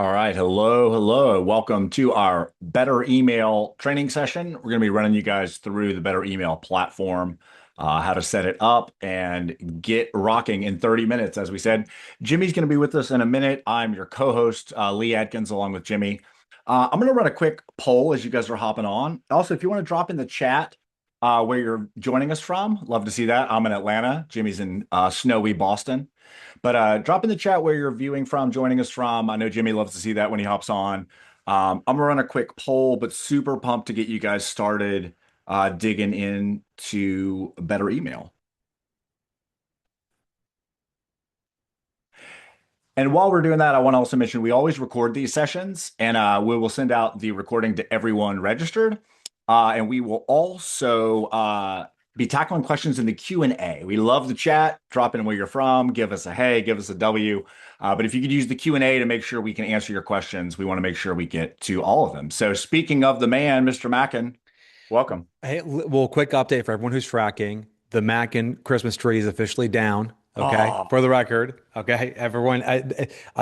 All right. Hello. Hello. Welcome to our Better Email training session. We're going to be running you guys through the Better Email platform, how to set it up and get rocking in 30 minutes. As we said, Jimmy's going to be with us in a minute. I'm your co-host, Lee Adkins, along with Jimmy. I'm going to run a quick poll as you guys are hopping on. Also, if you want to drop in the chat where you're joining us from, love to see that. I'm in Atlanta. Jimmy's in snowy Boston. But drop in the chat where you're viewing from, joining us from. I know Jimmy loves to see that when he hops on. I'm gonna run a quick poll, but super pumped to get you guys started digging into better email. And while we're doing that, I want to also mention we always record these sessions, and we will send out the recording to everyone registered. And we will also be tackling questions in the Q&A. We love the chat. Drop in where you're from. Give us a hey, give us a W. But if you could use the Q&A to make sure we can answer your questions, we want to make sure we get to all of them. So speaking of the man, Mr. Mackin, welcome. Hey, well, quick update for everyone who's tracking. The Mackin Christmas tree is officially down. Okay, Oh, for the record. Okay, everyone.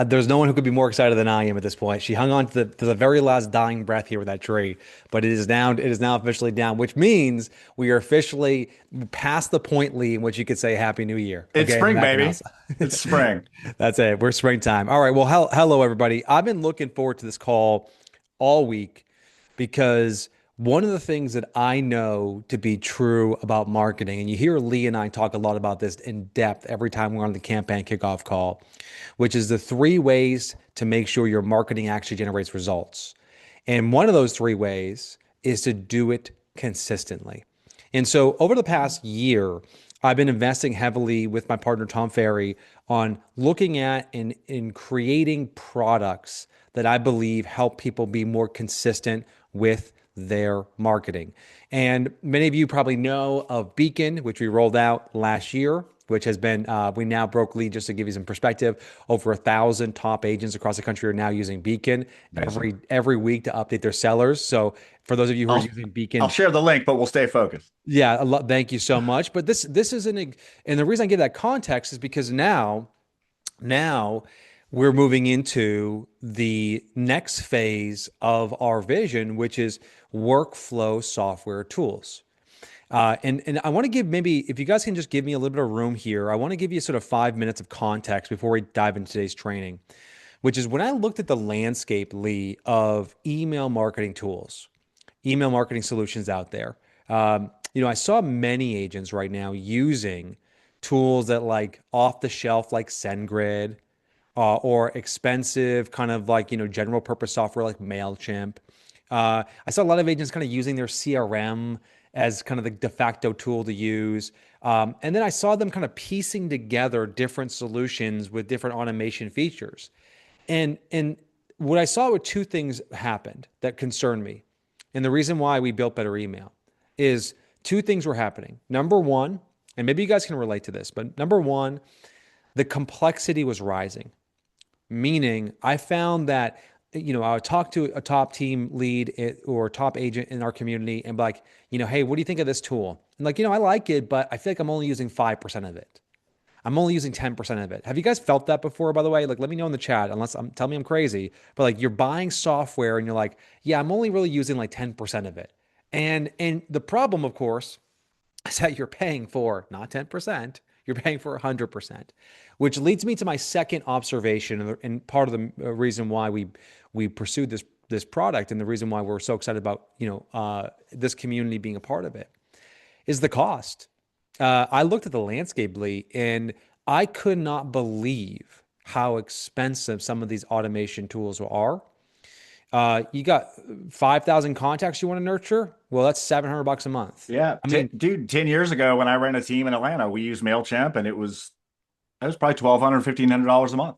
There's no one who could be more excited than I am at this point. She hung on to the very last dying breath here with that tree, but it is down. It is now officially down, which means we are officially past the point, Lee, in which you could say Happy New Year. it's Okay, in the spring, Mackin baby. house. It's spring. That's it. We're springtime. All right. Well, hello everybody. I've been looking forward to this call all week because one of the things that I know to be true about marketing, and you hear Lee and I talk a lot about this in depth every time we're on the campaign kickoff call, which is the three ways to make sure your marketing actually generates results. And one of those three ways is to do it consistently. And so over the past year, I've been investing heavily with my partner Tom Ferry on looking at and in creating products that I believe help people be more consistent with their marketing. And many of you probably know of Beacon, which we rolled out last year, which has been, we now broke lead, just to give you some perspective. Over 1,000 top agents across the country are now using Beacon Amazing. every week to update their sellers. So for those of you who are I'll using I'll Beacon, share the link, but we'll stay focused. yeah, thank you so much. But this is and the reason I give that context is because now we're moving into the next phase of our vision, which is workflow software tools. And I want to give, maybe if you guys can just give me a little bit of room here, I want to give you sort of 5 minutes of context before we dive into today's training, which is when I looked at the landscape, Lee, of email marketing tools, email marketing solutions out there. I saw many agents right now using tools that like off the shelf, like SendGrid, or expensive kind of like, general purpose software like MailChimp. I saw a lot of agents kind of using their CRM as kind of the de facto tool to use. And then I saw them kind of piecing together different solutions with different automation features. And what I saw were two things happened that concerned me. And the reason why we built Better Email is two things were happening. Number one, and maybe you guys can relate to this, but number one, the complexity was rising. Meaning, I found that, I would talk to a top team lead or top agent in our community and be like, hey, what do you think of this tool? And like, I like it, but I feel like I'm only using 5% of it. I'm only using 10% of it. Have you guys felt that before, by the way? Like, let me know in the chat, unless tell me I'm crazy. But like, you're buying software and you're like, yeah, I'm only really using like 10% of it. And the problem, of course, is that you're paying for not 10%, you're paying for 100%, which leads me to my second observation and part of the reason why we pursued this product and the reason why we're so excited about this community being a part of it is the cost. I looked at the landscape, Lee, and I could not believe how expensive some of these automation tools are. You got 5,000 contacts you want to nurture? Well, that's $700 a month. Yeah, I mean, dude, 10 years ago when I ran a team in Atlanta, we used MailChimp and it was probably $1,200, $1,500 a month.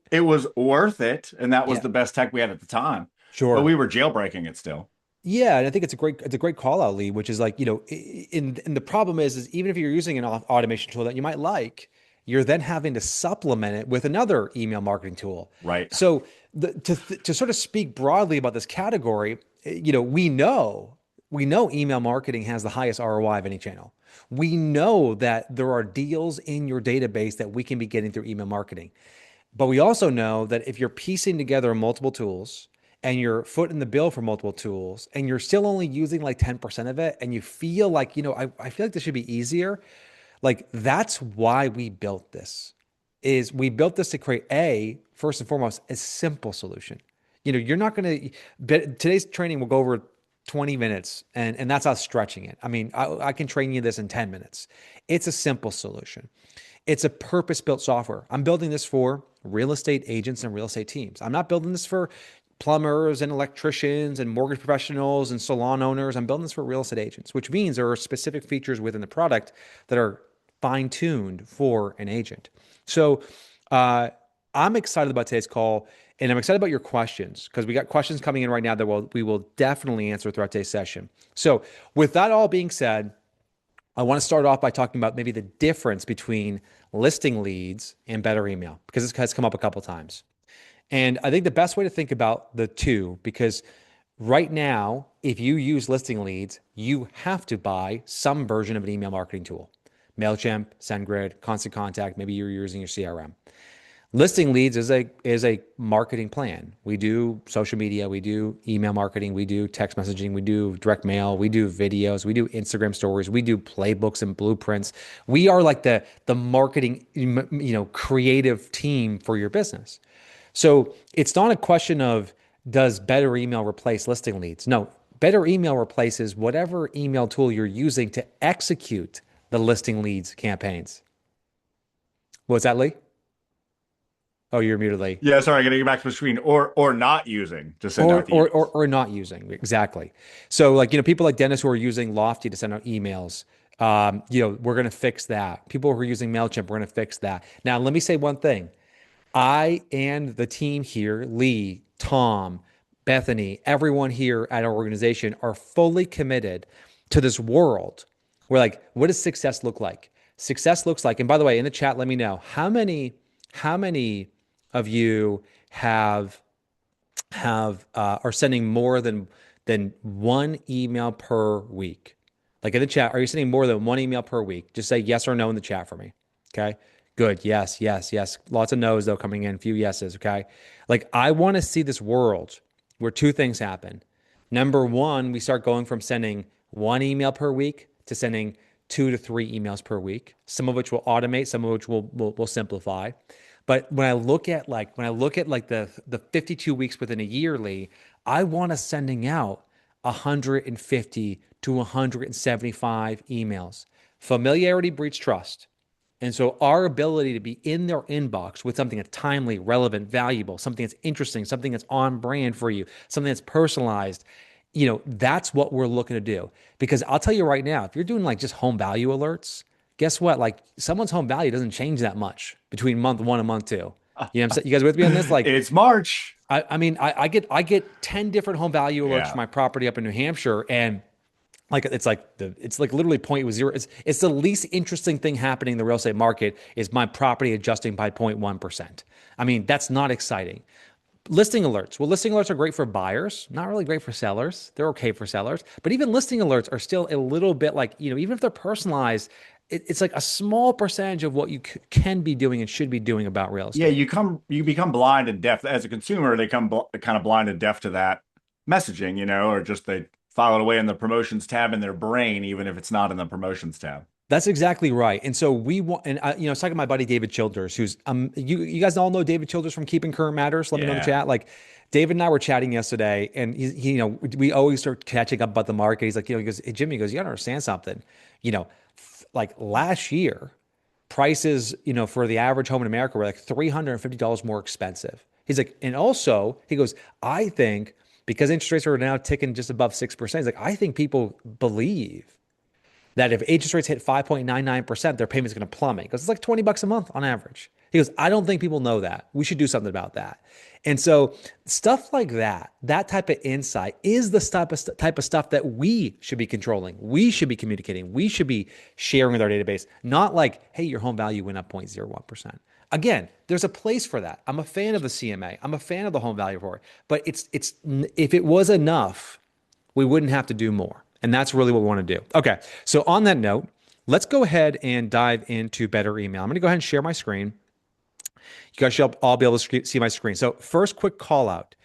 It was worth it, and that was yeah, the best tech we had at the time. But sure. we were jailbreaking it still. Yeah, and I think it's a great call out, Lee, which is like, and the problem is even if you're using an automation tool that you might like, you're then having to supplement it with another email marketing tool. Right. So to sort of speak broadly about this category, we know email marketing has the highest ROI of any channel. We know that there are deals in your database that we can be getting through email marketing. But we also know that if you're piecing together multiple tools and you're footing the bill for multiple tools and you're still only using like 10% of it and you feel like, I feel like this should be easier. Like that's why we built this. Is we built this to create first and foremost, a simple solution. You're not going to today's training will go over 20 minutes and that's us stretching it. I mean, I can train you this in 10 minutes. It's a simple solution. It's a purpose-built software. I'm building this for real estate agents and real estate teams. I'm not building this for plumbers and electricians and mortgage professionals and salon owners. I'm building this for real estate agents, which means there are specific features within the product that are fine-tuned for an agent. So I'm excited about today's call, and I'm excited about your questions because we got questions coming in right now that we will definitely answer throughout today's session. So with that all being said, I want to start off by talking about maybe the difference between listing leads and better email because this has come up a couple of times. And I think the best way to think about the two, because right now, if you use listing leads, you have to buy some version of an email marketing tool. MailChimp, SendGrid, Constant Contact, maybe you're using your CRM. Listing leads is a marketing plan. We do social media, we do email marketing, we do text messaging, we do direct mail, we do videos, we do Instagram stories, we do playbooks and blueprints. We are like the marketing, creative team for your business. So it's not a question of does better email replace listing leads? No, better email replaces whatever email tool you're using to execute the listing leads campaigns. What's that, Lee? Oh, you're muted, Lee. Yeah, sorry, getting back to the screen or not using to send Or, out the or emails. or or not using exactly. So like people like Dennis who are using Lofty to send out emails. We're going to fix that. People who are using Mailchimp, we're going to fix that. Now, let me say one thing. I and the team here, Lee, Tom, Bethany, everyone here at our organization are fully committed to this world. We're like, what does success look like? Success looks like, and by the way, in the chat, let me know how many of you are sending more than one email per week. Like in the chat, are you sending more than one email per week? Just say yes or no in the chat for me. Okay. Good. Yes, yes, yes. Lots of no's though coming in, few yeses. Okay. Like I want to see this world where two things happen. Number one, we start going from sending one email per week to sending 2 to 3 emails per week, some of which will automate, some of which will simplify. But when I look at the 52 weeks within a yearly, I want us sending out 150 to 175 emails. Familiarity breeds trust. And so our ability to be in their inbox with something that's timely, relevant, valuable, something that's interesting, something that's on brand for you, something that's personalized, that's what we're looking to do. Because I'll tell you right now, if you're doing like just home value alerts, guess what? Like someone's home value doesn't change that much between month one and month two. You know what I'm saying? You guys with me on this? Like, It's March. I mean, I get 10 different home value alerts for Yeah. my property up in New Hampshire, and like it's like literally point with zero. It's the least interesting thing happening in the real estate market is my property adjusting by 0.1%. I mean, that's not exciting. Listing alerts. Well, listing alerts are great for buyers, not really great for sellers. They're okay for sellers, but even listing alerts are still a little bit like, even if they're personalized, it's like a small percentage of what you can be doing and should be doing about real Yeah, estate. you become blind and deaf as a consumer. They come kind of blind and deaf to that messaging, or just they file it away in the promotions tab in their brain, even if it's not in the promotions tab. That's exactly right. And so we want, and I was talking to my buddy David Childers, who's you guys all know David Childers from Keeping Current Matters. Let me know in the Yeah. chat. Like David and I were chatting yesterday, and we always start catching up about the market. He's like, he goes, hey, Jimmy, he goes, you gotta understand something, like last year, prices, for the average home in America were like $350 more expensive. He's like, and also he goes, I think because interest rates are now ticking just above 6%, he's like, I think people believe that if interest rates hit 5.99%, their payment's going to plummet because it's like $20 a month on average. He goes, I don't think people know that. We should do something about that. And so stuff like that type of insight is the type of stuff that we should be controlling. We should be communicating. We should be sharing with our database, not like, hey, your home value went up 0.01%. Again, there's a place for that. I'm a fan of the CMA. I'm a fan of the home value report, but it's if it was enough, we wouldn't have to do more. And that's really what we want to do. Okay. So on that note, let's go ahead and dive into better email. I'm going to go ahead and share my screen. You guys should all be able to see my screen. So first quick call out.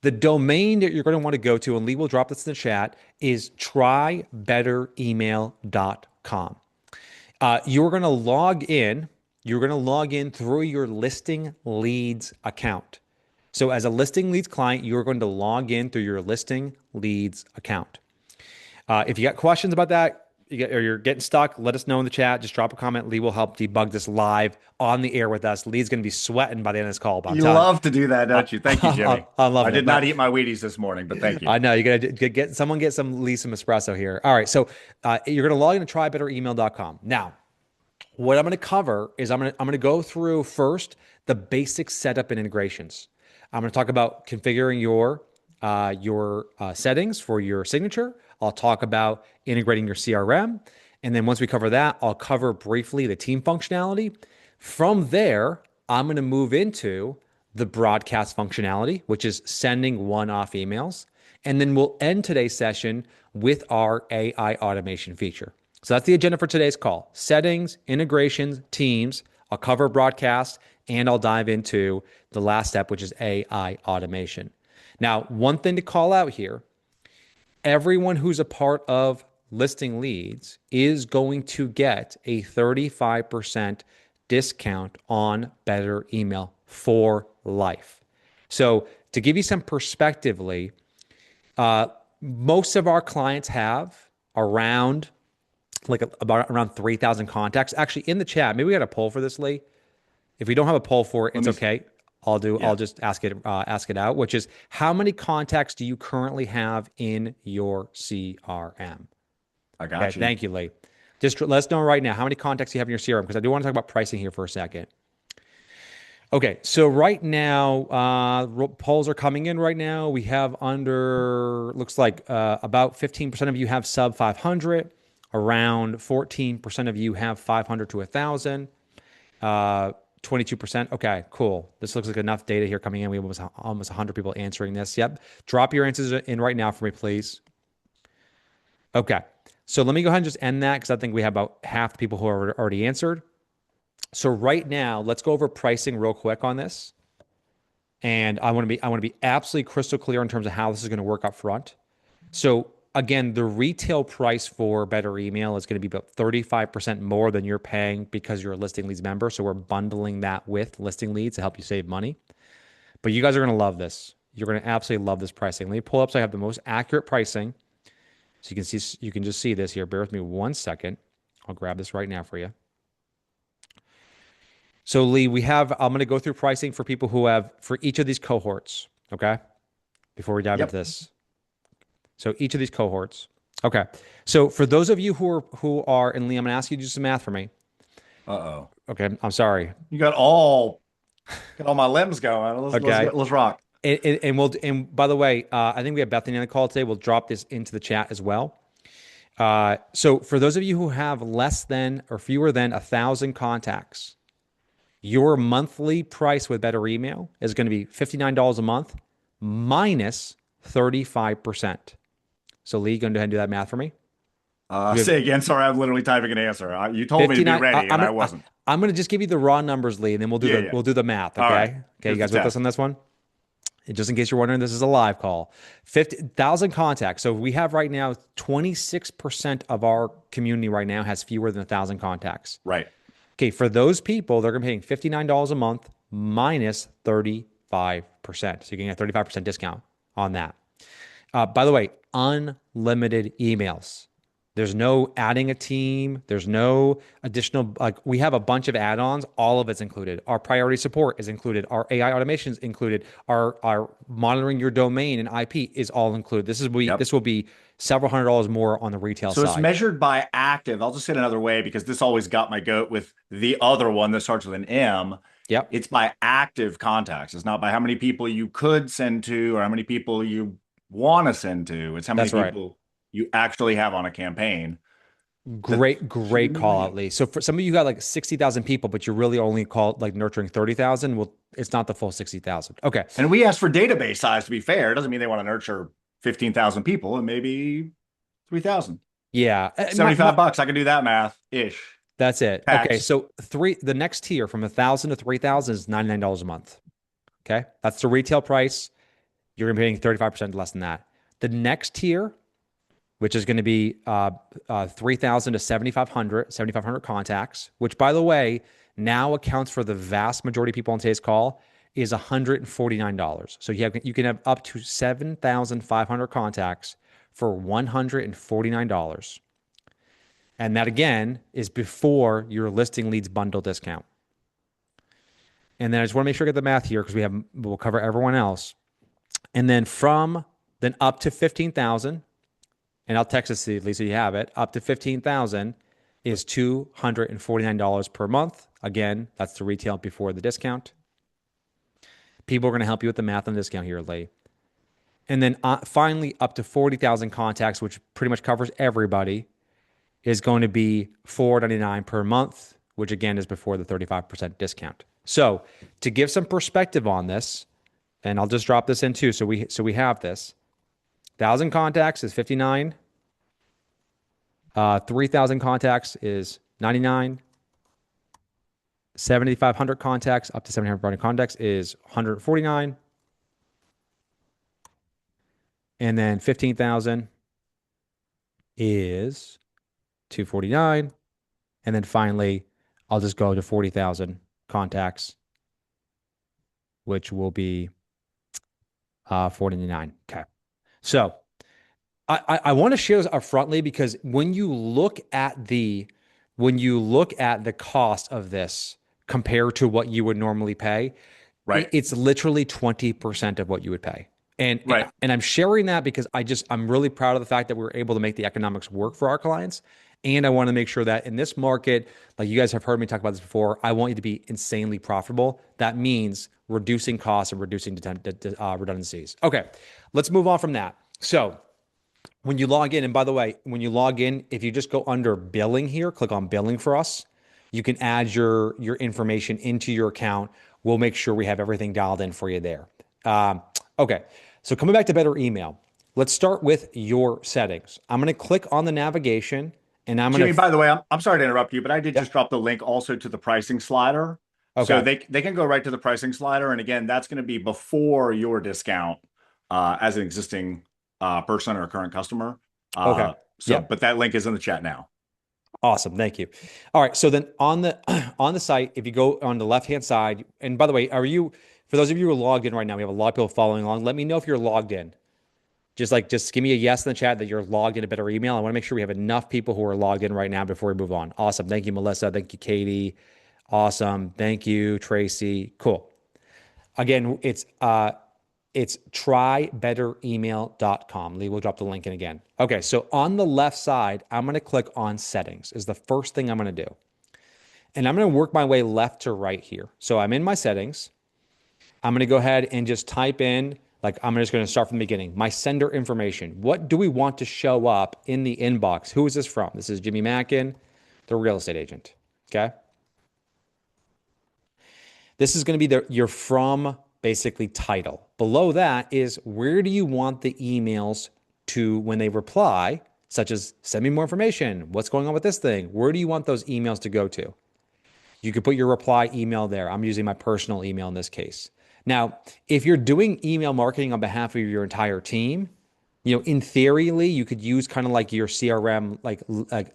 The domain that you're going to want to go to, and Lee will drop this in the chat, is trybetteremail.com. You're going to log in. You're going to log in through your listing leads account. So as a listing leads client, you're going to log in through your listing leads account. If you got questions about that, or you're getting stuck, let us know in the chat. Just drop a comment. Lee will help debug this live on the air with us. Lee's going to be sweating by the end of this call, but I'm You telling love to do that, you, don't you? Thank you, Jimmy. I'm I loving it. did not But eat my Wheaties this morning, but thank you. I know you're going to get someone get some Lee some espresso here. All right. So you're going to log in to trybetteremail.com. Now, what I'm going to cover is I'm going to go through first the basic setup and integrations. I'm going to talk about configuring your settings for your signature. I'll talk about integrating your CRM, and then once we cover that, I'll cover briefly the team functionality. From there, I'm going to move into the broadcast functionality, which is sending one-off emails, and then we'll end today's session with our AI automation feature. So that's the agenda for today's call. Settings, integrations, teams. I'll cover broadcast, and I'll dive into the last step, which is AI automation. Now, one thing to call out here, everyone who's a part of listing leads is going to get a 35% discount on Better Email for life. So to give you some perspective, Lee, most of our clients have around about around 3,000 contacts. Actually, in the chat, maybe we got a poll for this, Lee. If we don't have a poll for it, Let it's me, okay. yeah, I'll just ask it out, which is how many contacts do you currently have in your CRM? I Okay, got you. thank you, Lee. Just let us know right now how many contacts you have in your CRM, because I do want to talk about pricing here for a second. Okay, so right now, polls are coming in right now. We have looks like about 15% of you have sub 500. Around 14% of you have 500 to 1,000. 22%. Okay, cool. This looks like enough data here coming in. We have almost 100 people answering this. Yep. Drop your answers in right now for me, please. Okay. So let me go ahead and just end that because I think we have about half the people who are already answered. So right now, let's go over pricing real quick on this. And I want to be absolutely crystal clear in terms of how this is going to work up front. So again, the retail price for Better Email is going to be about 35% more than you're paying because you're a Listing Leads member. So we're bundling that with Listing Leads to help you save money. But you guys are going to love this. You're going to absolutely love this pricing. Let me pull up so I have the most accurate pricing. So you can just see this here. Bear with me 1 second. I'll grab this right now for you. So Lee, I'm going to go through pricing for people who have, for each of these cohorts. Okay. Before we dive into Yep. this. So each of these cohorts. Okay. So for those of you who are, and Lee, I'm going to ask you to do some math for me. Uh-oh. Okay. I'm sorry. You got all my limbs going. Okay. Let's rock. And by the way, I think we have Bethany on the call today. We'll drop this into the chat as well. So for those of you who have less than or fewer than 1,000 contacts, your monthly price with Better Email is going to be $59 a month minus 35%. So Lee, going to go ahead and do that math for me. You have Say again. Sorry, I'm literally typing an answer. You told me to be 59. ready, and I wasn't. I'm gonna just give you the raw numbers, Lee, and then Yeah, yeah. we'll do the math. All right. Okay. Okay. You Here's the guys with us test. on this one? And just in case you're wondering, this is a live call. 50,000 contacts. So we have right now 26% of our community right now has fewer than 1,000 contacts. Right. Okay. For those people, they're gonna be paying $59 a month minus 35%. So you can get a 35% discount on that. By the way, unlimited emails. There's no adding a team. There's no additional, we have a bunch of add-ons. All of it's included. Our priority support is included. Our AI automation is included. Our monitoring your domain and IP is all included. Yep. This will be several $100s more on the retail So it's side. measured by active. I'll just say it another way because this always got my goat with the other one that starts with an M. Yep, It's by active contacts. It's not by how many people you could send to or how many people you want to send to. It's how many that's right. people you actually have on a campaign. That should Great be call out, right. Lee. So for some of you got like 60,000 people, but you're really only nurturing 30,000. Well, it's not the full 60,000. Okay. And we asked for database size to be fair. It doesn't mean they want to nurture 15,000 people and maybe 3,000. Yeah. 75 bucks. I can do that math ish. That's it. Okay, Tax. so the next tier from 1,000 to 3,000 is $99 a month. Okay, that's the retail price. You're going to be paying 35% less than that. The next tier, which is going to be 3,000 to 7,500 contacts, which by the way, now accounts for the vast majority of people on today's call, is $149. So you can have up to 7,500 contacts for $149. And that again is before your listing leads bundle discount. And then I just want to make sure I get the math here because we'll cover everyone else. And then then up to 15,000, and I'll text this to you, Lisa, you have it. Up to 15,000 is $249 per month. Again, that's the retail before the discount. People are going to help you with the math on the discount here, Lee. And then finally, up to 40,000 contacts, which pretty much covers everybody, is going to be $499 per month, which again is before the 35% discount. So to give some perspective on this, and I'll just drop this in too, so we have this. 1,000 contacts is 59. 3,000 contacts is 99. 7,500 contacts up to 7,500 contacts is 149. And then 15,000 is 249. And then finally, I'll just go to 40,000 contacts, which will be 499. Okay. So I want to share this upfrontly because when you look at the cost of this compared to what you would normally pay, Right. it's literally 20% of what you would pay. And, Right. and I'm sharing that because I'm really proud of the fact that we were able to make the economics work for our clients. And I want to make sure that in this market, like you guys have heard me talk about this before, I want you to be insanely profitable. That means reducing costs and reducing redundancies. Okay, let's move on from that. So when you log in, and by the way, when you log in, if you just go under billing here, click on billing for us, you can add your information into your account. We'll make sure we have everything dialed in for you there. Okay, so coming back to better email, let's start with your settings. I'm going to click on the navigation and I'm going Jimmy, to, by the way, I'm sorry to interrupt you, but I did yeah, just drop the link also to the pricing slider. So okay, they can go right to the pricing slider. And again, that's going to be before your discount as an existing person or a current customer. okay, yep. But that link is in the chat now. Awesome. Thank you. All right. So then on the on the site, if you go on the left-hand side, and by the way, for those of you who are logged in right now, we have a lot of people following along. Let me know if you're logged in. Just give me a yes in the chat that you're logged in a better email. I want to make sure we have enough people who are logged in right now before we move on. Awesome. Thank you, Melissa. Thank you, Katie. Awesome. Thank you, Tracy. Cool. Again, it's trybetteremail.com. Lee will drop the link in again. Okay, so on the left side, I'm going to click on settings is the first thing I'm going to do. And I'm going to work my way left to right here. So I'm in my settings. I'm going to go ahead and just type in, like I'm just going to start from the beginning. My sender information. What do we want to show up in the inbox? Who is this from? This is Jimmy Mackin, the real estate agent. Okay. This is going to be your from basically title. Below that is where do you want the emails to when they reply, such as send me more information. What's going on with this thing? Where do you want those emails to go to? You could put your reply email there. I'm using my personal email in this case. Now, if you're doing email marketing on behalf of your entire team, in theory, Lee, you could use kind of like your CRM, like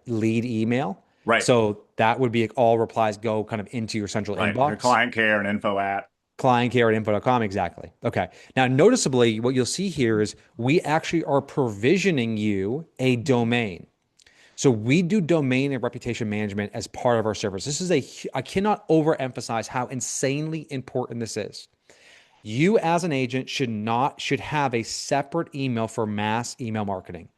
lead email. Right. So that would be all replies go kind of into your central Right. Your inbox. client care and info at. Clientcare@info.com. Exactly. Okay. Now, noticeably, what you'll see here is we actually are provisioning you a domain. So we do domain and reputation management as part of our service. I cannot overemphasize how insanely important this is. You as an agent should have a separate email for mass email marketing.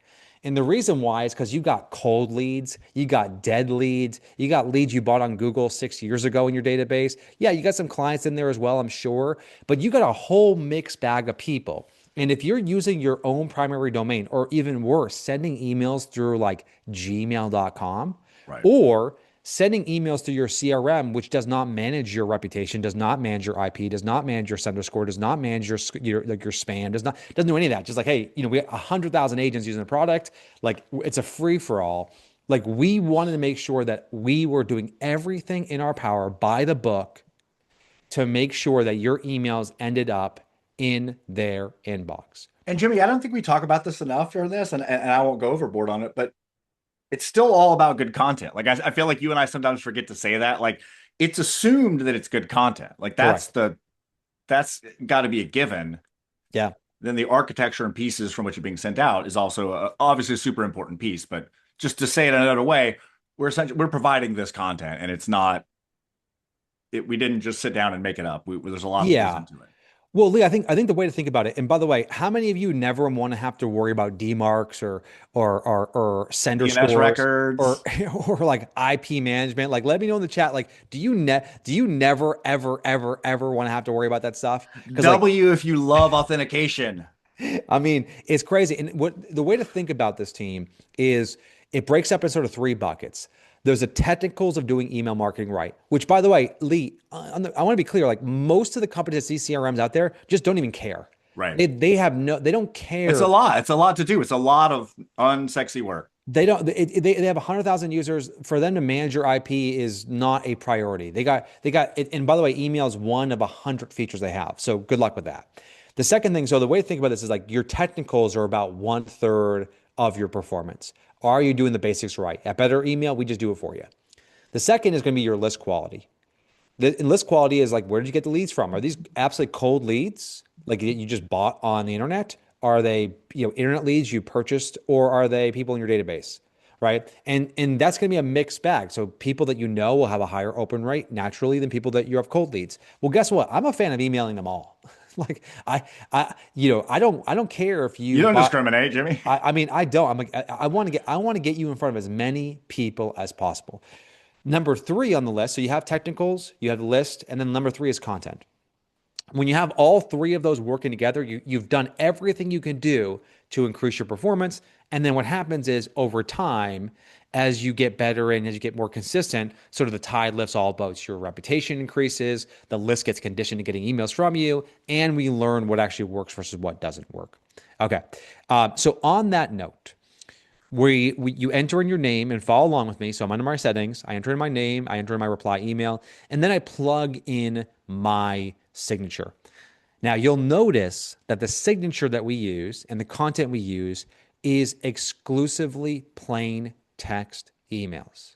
And the reason why is because you got cold leads, you got dead leads, you got leads you bought on Google 6 years ago in your database. Yeah, you got some clients in there as well, I'm sure, but you got a whole mixed bag of people. And if you're using your own primary domain, or even worse, sending emails through like gmail.com, Right. or sending emails to your CRM, which does not manage your reputation, does not manage your IP, does not manage your sender score, does not manage your spam, doesn't do any of that. Just like, hey, we have 100,000 agents using the product. Like it's a free for all. Like we wanted to make sure that we were doing everything in our power by the book to make sure that your emails ended up in their inbox. And Jimmy, I don't think we talk about this enough during this, and I won't go overboard on it, but it's still all about good content. Like I feel like you and I sometimes forget to say that. Like it's assumed that it's good content. Like Correct. that's got to be a given. Yeah. Then the architecture and pieces from which are being sent out is also obviously a super important piece. But just to say it another way, we're providing this content, and it's not we didn't just sit down and make it up. There's a lot that goes Yeah. into it. Well, Lee, I think the way to think about it, and by the way, how many of you never want to have to worry about DMARCs or sender DNS scores or records. or like IP management? Like, let me know in the chat. Like, do you never ever want to have to worry about that stuff? Because like, W if you love authentication. I mean, it's crazy. And what the way to think about this team is it breaks up in sort of three buckets. There's the technicals of doing email marketing right, which by the way, Lee, I want to be clear, like most of the companies that see CRMs out there just don't even care. Right. They don't It's a care. lot. It's a lot to do. It's a lot of unsexy work. They don't. They have 100,000 users. For them to manage your IP is not a priority. They got. And by the way, email is one of 100 features they have. So good luck with that. The second thing. So the way to think about this is like your technicals are about one third of your performance. Are you doing the basics right? At Better Email, we just do it for you. The second is going to be your list quality. The list quality is like, where did you get the leads from? Are these absolutely cold leads, like you just bought on the internet? Are they, internet leads you purchased, or are they people in your database? Right. And that's going to be a mixed bag. So people that you know will have a higher open rate naturally than people that you have cold leads. Well, guess what? I'm a fan of emailing them all. Like I don't care if You you don't buy. discriminate, Jimmy. I mean, I don't. I'm like, I want to get you in front of as many people as possible. Number three on the list, so you have technicals, you have the list, and then number three is content. When you have all three of those working together, you've done everything you can do to increase your performance. And then what happens is over time, as you get better and as you get more consistent, sort of the tide lifts all boats. Your reputation increases, the list gets conditioned to getting emails from you, and we learn what actually works versus what doesn't work. Okay. So on that note, you enter in your name and follow along with me. So I'm under my settings. I enter in my name, I enter in my reply email, and then I plug in my signature. Now you'll notice that the signature that we use and the content we use is exclusively plain text emails.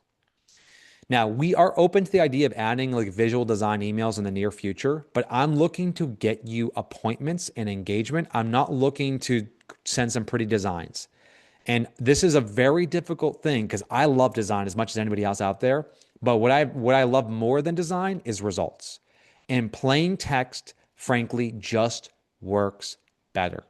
Now, we are open to the idea of adding like visual design emails in the near future, but I'm looking to get you appointments and engagement. I'm not looking to send some pretty designs. And this is a very difficult thing because I love design as much as anybody else out there. But what I love more than design is results. And plain text, frankly, just works better.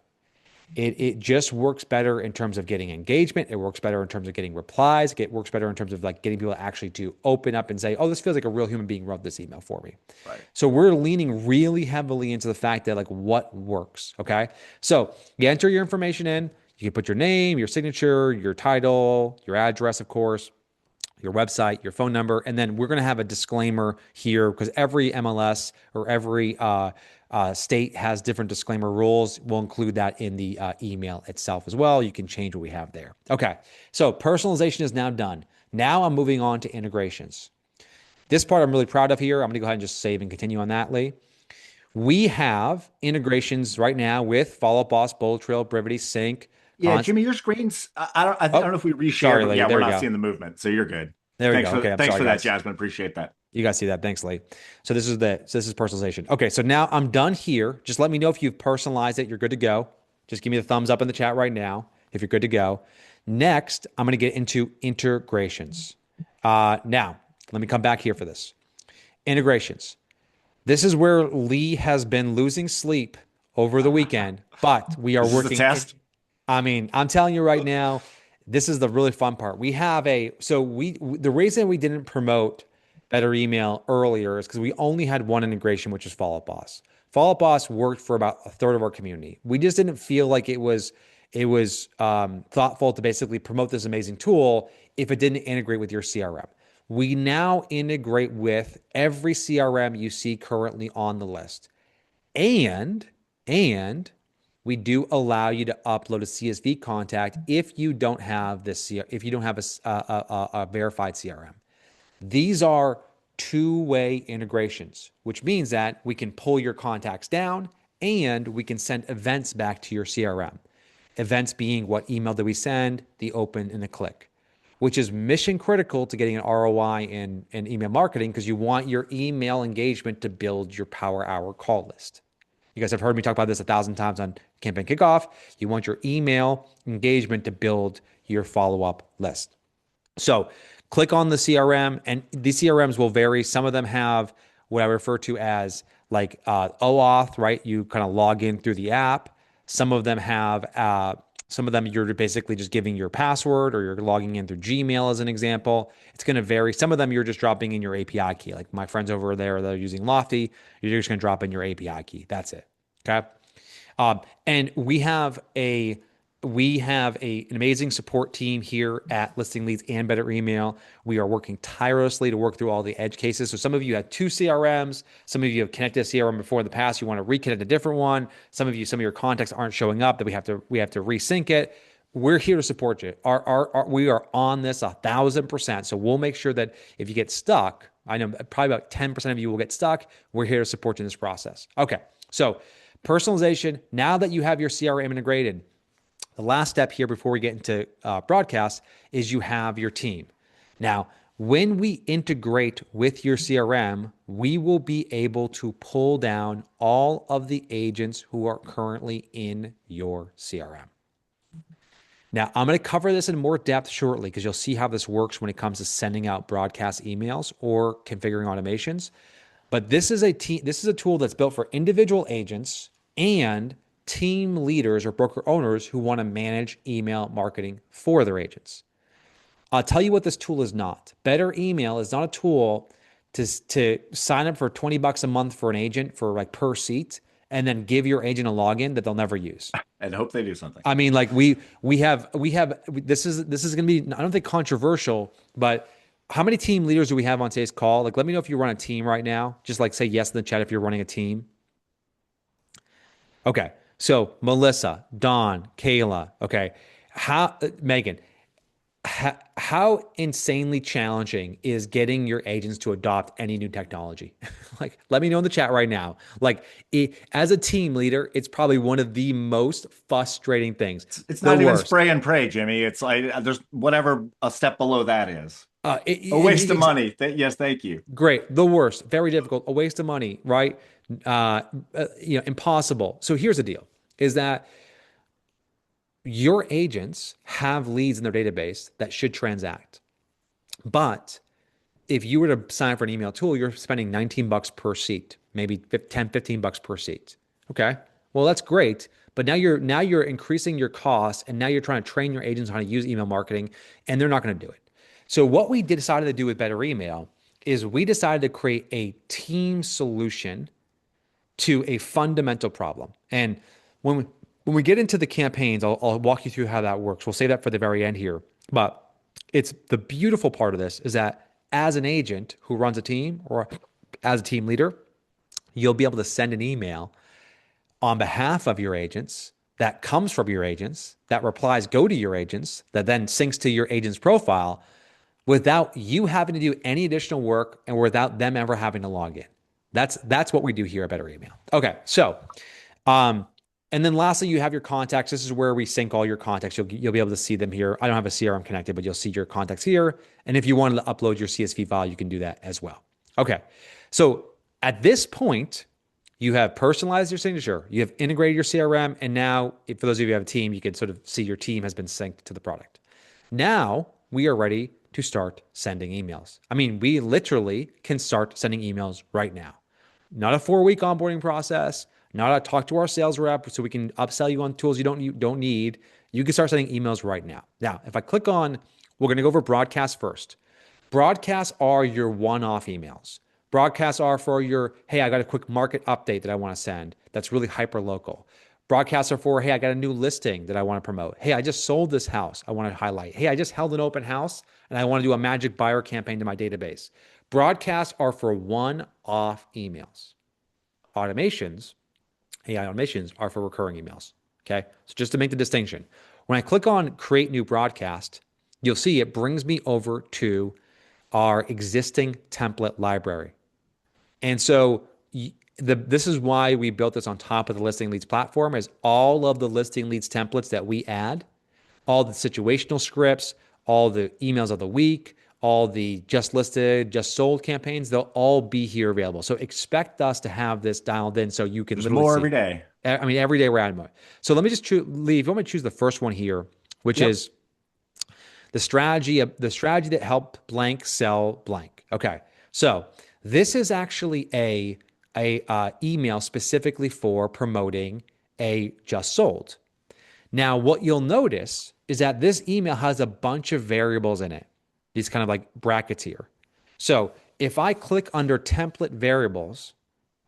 It just works better in terms of getting engagement. It works better in terms of getting replies. It works better in terms of like getting people actually to open up and say, "Oh, this feels like a real human being wrote this email for me." Right. So we're leaning really heavily into the fact that like what works. Okay, so you enter your information in. You can put your name, your signature, your title, your address, of course, your website, your phone number, and then we're going to have a disclaimer here because every MLS or every state has different disclaimer rules. We'll include that in the email itself as well. You can change what we have there. Okay, so personalization is now done. Now I'm moving on to integrations. This part I'm really proud of here. I'm going to go ahead and just save and continue on that, Lee. We have integrations right now with Follow Up Boss, Bullet Trail, Brevity, Sync. Yeah, Jimmy, your screen's I don't know Oh, if we reshared, sorry, but Lee. yeah, There we're we not go. seeing the movement. So you're good. There we go. Okay, I'm Thanks sorry, for that, guys. Jasmine. Appreciate that. You guys see that? Thanks, Lee. So this is personalization. Okay, so now I'm done here. Just let me know if you've personalized it. You're good to go. Just give me the thumbs up in the chat right now if you're good to go. Next, I'm going to get into integrations. Now, let me come back here for this. Integrations. This is where Lee has been losing sleep over the weekend, but we are This is the working. test. I mean, I'm telling you right now, this is the really fun part. We have the reason we didn't promote Better Email earlier is because we only had one integration, which is Follow Up Boss. Follow Up Boss worked for about a third of our community. We just didn't feel like it was thoughtful to basically promote this amazing tool if it didn't integrate with your CRM. We now integrate with every CRM you see currently on the list. And we do allow you to upload a CSV contact if you don't have if you don't have a verified CRM. These are two-way integrations, which means that we can pull your contacts down and we can send events back to your CRM. Events being what email did we send, the open, and the click, which is mission critical to getting an ROI in email marketing because you want your email engagement to build your Power Hour call list. You guys have heard me talk about this 1,000 times on campaign kickoff. You want your email engagement to build your follow-up list. So click on the CRM, and the CRMs will vary. Some of them have what I refer to as like OAuth, right? You kind of log in through the app. Some of them have, some of them you're basically just giving your password or you're logging in through Gmail as an example. It's going to vary. Some of them you're just dropping in your API key. Like my friends over there that are using Lofty, you're just going to drop in your API key. That's it. Okay. And an amazing support team here at Listing Leads and Better Email. We are working tirelessly to work through all the edge cases. So some of you have two CRMs. Some of you have connected a CRM before in the past. You want to reconnect a different one. Some of your contacts aren't showing up that we have to resync it. We're here to support you. We are on this 1,000%. So we'll make sure that if you get stuck, I know probably about 10% of you will get stuck. We're here to support you in this process. Okay. So personalization, now that you have your CRM integrated, the last step here before we get into broadcast is you have your team. Now, when we integrate with your CRM, we will be able to pull down all of the agents who are currently in your CRM. Now, I'm going to cover this in more depth shortly because you'll see how this works when it comes to sending out broadcast emails or configuring automations. But this is a tool that's built for individual agents and team leaders or broker owners who want to manage email marketing for their agents. I'll tell you what this tool is not. Better Email is not a tool to sign up for $20 a month for an agent for like per seat and then give your agent a login that they'll never use. And hope they do something. I mean, like we have this is going to be, I don't think controversial, but how many team leaders do we have on today's call? Like, let me know if you run a team right now. Just like say yes in the chat if you're running a team. Okay. So Melissa, Dawn, Kayla. Okay. Megan, how insanely challenging is getting your agents to adopt any new technology? Like, let me know in the chat right now. Like, as a team leader, it's probably one of the most frustrating things. It's The not even worst. spray and pray, Jimmy. It's like there's whatever a step below that is. Uh, A waste of it, money. Yes, thank you. Great. The worst. Very difficult. A waste of money, right? Impossible. So here's the deal: is that your agents have leads in their database that should transact. But if you were to sign up for an email tool, you're spending $19 per seat, maybe 10, $15 per seat. Okay. Well, that's great. But now you're increasing your costs and now you're trying to train your agents on how to use email marketing and they're not going to do it. So what we decided to do with Better Email is we decided to create a team solution to a fundamental problem. And when we get into the campaigns, I'll walk you through how that works. We'll save that for the very end here. But it's the beautiful part of this is that as an agent who runs a team or as a team leader, you'll be able to send an email on behalf of your agents that comes from your agents, that replies go to your agents, that then syncs to your agent's profile without you having to do any additional work and without them ever having to log in. That's what we do here at Better Email. Okay, so and then lastly, you have your contacts. This is where we sync all your contacts. You'll be able to see them here. I don't have a CRM connected, but you'll see your contacts here. And if you wanted to upload your CSV file, you can do that as well. Okay, so at this point, you have personalized your signature. You have integrated your CRM. And now, for those of you who have a team, you can sort of see your team has been synced to the product. Now we are ready to start sending emails. I mean, we literally can start sending emails right now. Not a 4-week onboarding process, not a talk to our sales rep so we can upsell you on tools you don't need. You can start sending emails right now. Now, if I click on, we're going to go over broadcast first. Broadcasts are your one-off emails. Broadcasts are for your, hey, I got a quick market update that I want to send that's really hyper local. Broadcasts are for, hey, I got a new listing that I want to promote. Hey, I just sold this house I want to highlight. Hey, I just held an open house and I want to do a magic buyer campaign to my database. Broadcasts are for one-off emails. Automations are for recurring emails. Okay. So just to make the distinction, when I click on create new broadcast, you'll see it brings me over to our existing template library. And so this is why we built this on top of the listing leads platform is all of the listing leads templates that we add, all the situational scripts, all the emails of the week, all the just listed, just sold campaigns, they'll all be here available. So expect us to have this dialed in so you can There's literally more every see. day. I mean, every day we're adding more. So let me just leave. If you want me to choose the first one here, which Yep. is the strategy that helped blank sell blank. Okay, so this is actually a email specifically for promoting a just sold. Now, what you'll notice is that this email has a bunch of variables in it. These kind of like brackets here. So if I click under template variables,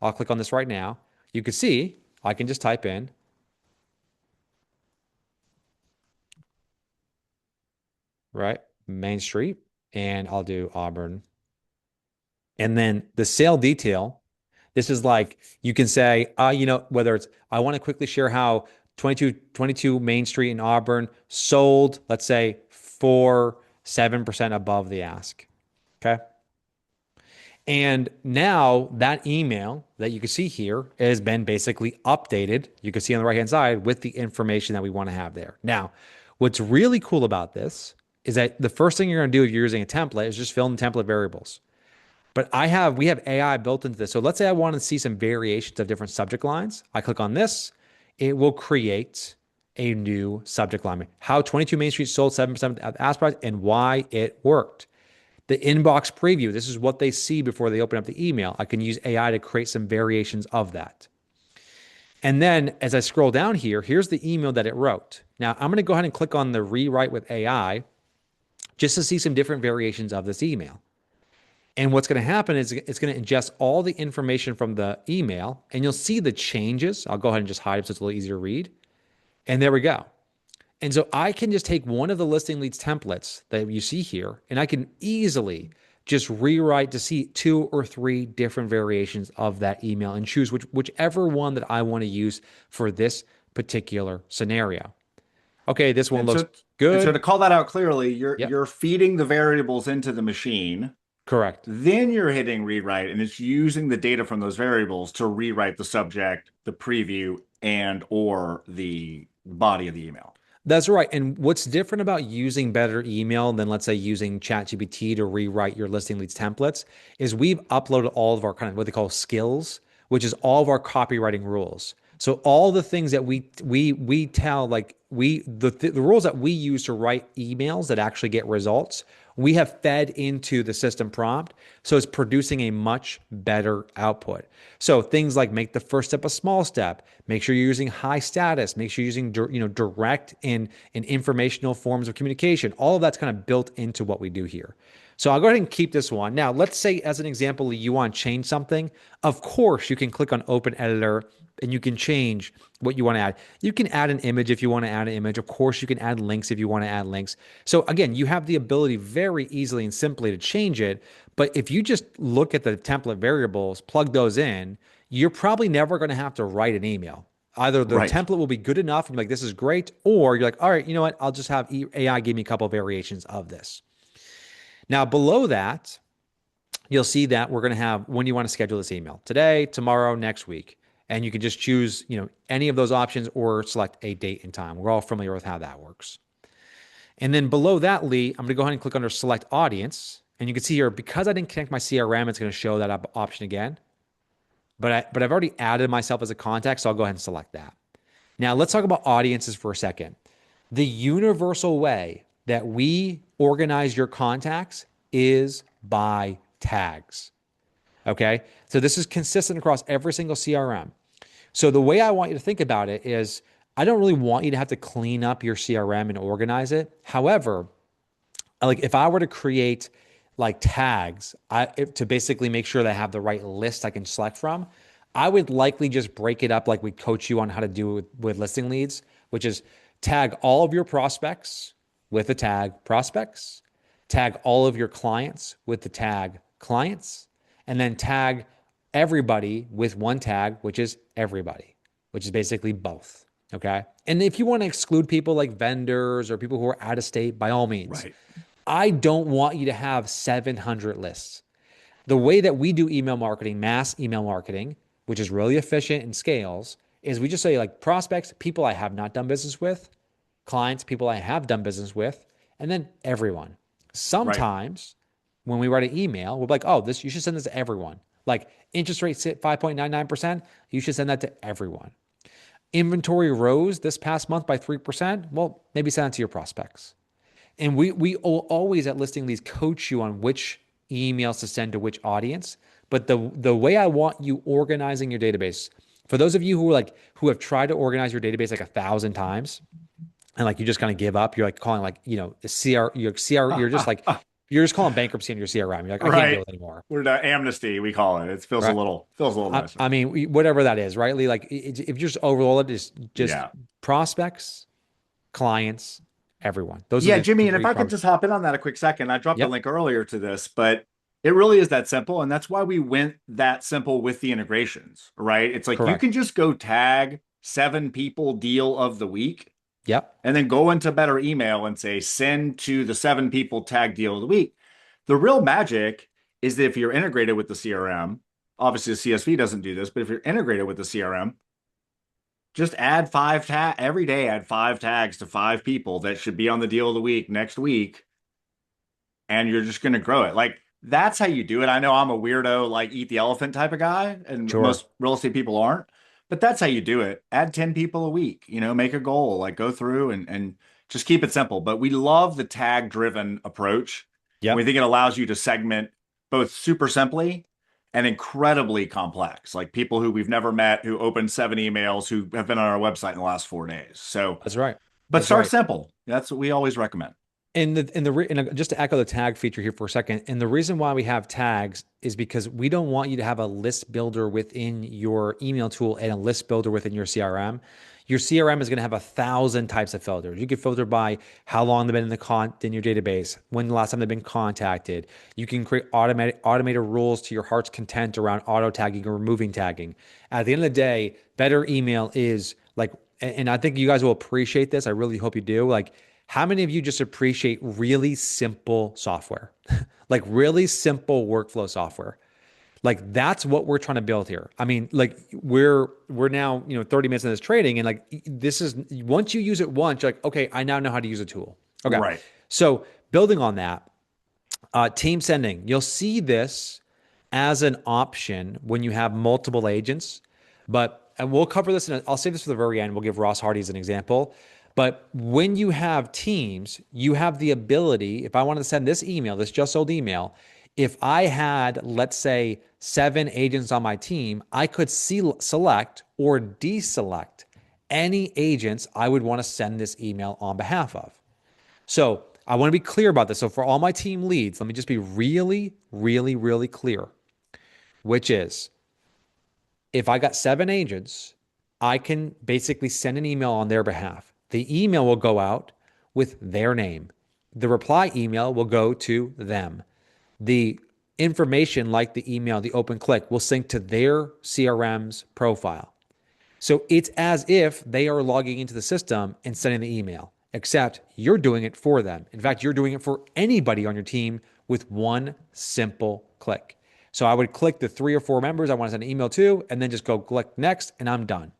I'll click on this right now. You can see I can just type in, right, Main Street, and I'll do Auburn. And then the sale detail, this is like you can say, whether it's I want to quickly share how 22 Main Street in Auburn sold, let's say, for 7% above the ask. Okay. And now that email that you can see here has been basically updated. You can see on the right hand side with the information that we want to have there. Now, what's really cool about this is that the first thing you're going to do if you're using a template is just fill in template variables. But we have AI built into this. So let's say I want to see some variations of different subject lines. I click on this, it will create a new subject line. How 22 Main Street sold 7% of the ask price and why it worked. The inbox preview, this is what they see before they open up the email. I can use AI to create some variations of that. And then as I scroll down here, here's the email that it wrote. Now I'm going to go ahead and click on the rewrite with AI just to see some different variations of this email. And what's going to happen is it's going to ingest all the information from the email and you'll see the changes. I'll go ahead and just hide it so it's a little easier to read. And there we go. And so I can just take one of the listing leads templates that you see here, and I can easily just rewrite to see 2 or 3 different variations of that email and choose whichever one that I want to use for this particular scenario. Okay, this one And looks so and so good. to call that out clearly, you're Yep, you're feeding the variables into the machine. correct. Then you're hitting rewrite, and it's using the data from those variables to rewrite the subject, the preview, and or the body of the email. That's right. And what's different about using better email than, let's say, using ChatGPT to rewrite your listing leads templates is we've uploaded all of our kind of what they call skills, which is all of our copywriting rules. So all the things that we tell, like the rules that we use to write emails that actually get results, we have fed into the system prompt. So it's producing a much better output. So things like make the first step a small step, make sure you're using high status, make sure you're using direct and informational forms of communication. All of that's kind of built into what we do here. So I'll go ahead and keep this one. Now, let's say as an example, you want to change something. Of course, you can click on Open Editor and you can change what you want to add. You can add an image if you want to add an image. Of course, you can add links if you want to add links. So again, you have the ability very easily and simply to change it. But if you just look at the template variables, plug those in, you're probably never going to have to write an email. Either the Right. template will be good enough and you're like, this is great, or you're like, all right, you know what? I'll just have AI give me a couple of variations of this. Now, below that, you'll see that we're going to have when you want to schedule this email today, tomorrow, next week. And you can just choose, any of those options or select a date and time. We're all familiar with how that works. And then below that, Lee, I'm going to go ahead and click under select audience. And you can see here, because I didn't connect my CRM, it's going to show that option again. But I've already added myself as a contact, so I'll go ahead and select that. Now let's talk about audiences for a second. The universal way that we organize your contacts is by tags. Okay. So this is consistent across every single CRM. So the way I want you to think about it is I don't really want you to have to clean up your CRM and organize it. However, like if I were to create like tags to basically make sure that I have the right list I can select from, I would likely just break it up like we coach you on how to do with listing leads, which is tag all of your prospects with the tag prospects, tag all of your clients with the tag clients, and then tag everybody with one tag, which is everybody, which is basically both. Okay. And if you want to exclude people like vendors or people who are out of state, by all means, Right. I don't want you to have 700 lists. The way that we do email marketing, mass email marketing, which is really efficient and scales, is we just say like prospects, people I have not done business with, clients, people I have done business with, and then everyone. Right. Sometimes when we write an email, we'll be like, oh, this you should send this to everyone. Like interest rate sit 5.99%, you should send that to everyone. Inventory rose this past month by 3%. Well, maybe send it to your prospects. And we always at Listing Leads coach you on which emails to send to which audience. But the way I want you organizing your database, for those of you who have tried to organize your database like 1,000 times and like you just kind of give up, you're like calling like CR you're just like you're just calling bankruptcy on your CRM. You're like I can't deal Right. with it anymore, We're the amnesty, we call it. It right? feels a little nicer. I mean whatever that is, right? Lee? Like if you just overall it is just Yeah. prospects, clients, everyone. Those are Yeah, the Jimmy, and if three I could problems. just hop in on that a quick second, I dropped a Yep, link earlier to this, but it really is that simple. And that's why we went that simple with the integrations, right? It's like you correct. can just go tag 7 people deal of the week Yep, and then go into better email and say, send to the 7 people tag deal of the week. The real magic is that if you're integrated with the CRM, obviously the CSV doesn't do this, but if you're integrated with the CRM, just add 5 tag every day, add 5 tags to 5 people that should be on the deal of the week next week, and you're just going to grow it. Like that's how you do it. I know I'm a weirdo, like eat the elephant type of guy, and sure. most real estate people aren't, but that's how you do it. Add 10 people a week, make a goal, like go through and just keep it simple. But we love the tag driven approach. We Yep, think it allows you to segment both super simply and incredibly complex, like people who we've never met who opened 7 emails who have been on our website in the last 4 days. So, that's right. but That's start right. simple. That's what we always recommend. And just to echo the tag feature here for a second, and the reason why we have tags is because we don't want you to have a list builder within your email tool and a list builder within your CRM. Your CRM is going to have 1,000 types of filters. You can filter by how long they've been in your database, when the last time they've been contacted. You can create automated rules to your heart's content around auto tagging or removing tagging. At the end of the day, better email is like, and I think you guys will appreciate this. I really hope you do. Like, how many of you just appreciate really simple software? Like really simple workflow software. Like that's what we're trying to build here. I mean, like we're now, 30 minutes in this training and like this is once you use it once, you're like, okay, I now know how to use a tool. Okay. Right. So building on that, team sending, you'll see this as an option when you have multiple agents, and we'll cover this and I'll save this for the very end. We'll give Ross Hardy as an example. But when you have teams, you have the ability, if I wanted to send this email, this just sold email, if I had, let's say, 7 agents on my team, I could select or deselect any agents I would want to send this email on behalf of. So I want to be clear about this. So for all my team leads, let me just be really, really, really clear, which is if I got 7 agents, I can basically send an email on their behalf. The email will go out with their name. The reply email will go to them. The information, like the email, the open click, will sync to their CRM's profile. So it's as if they are logging into the system and sending the email, except you're doing it for them. In fact, you're doing it for anybody on your team with one simple click. So I would click the 3 or 4 members I want to send an email to, and then just go click next, and I'm done.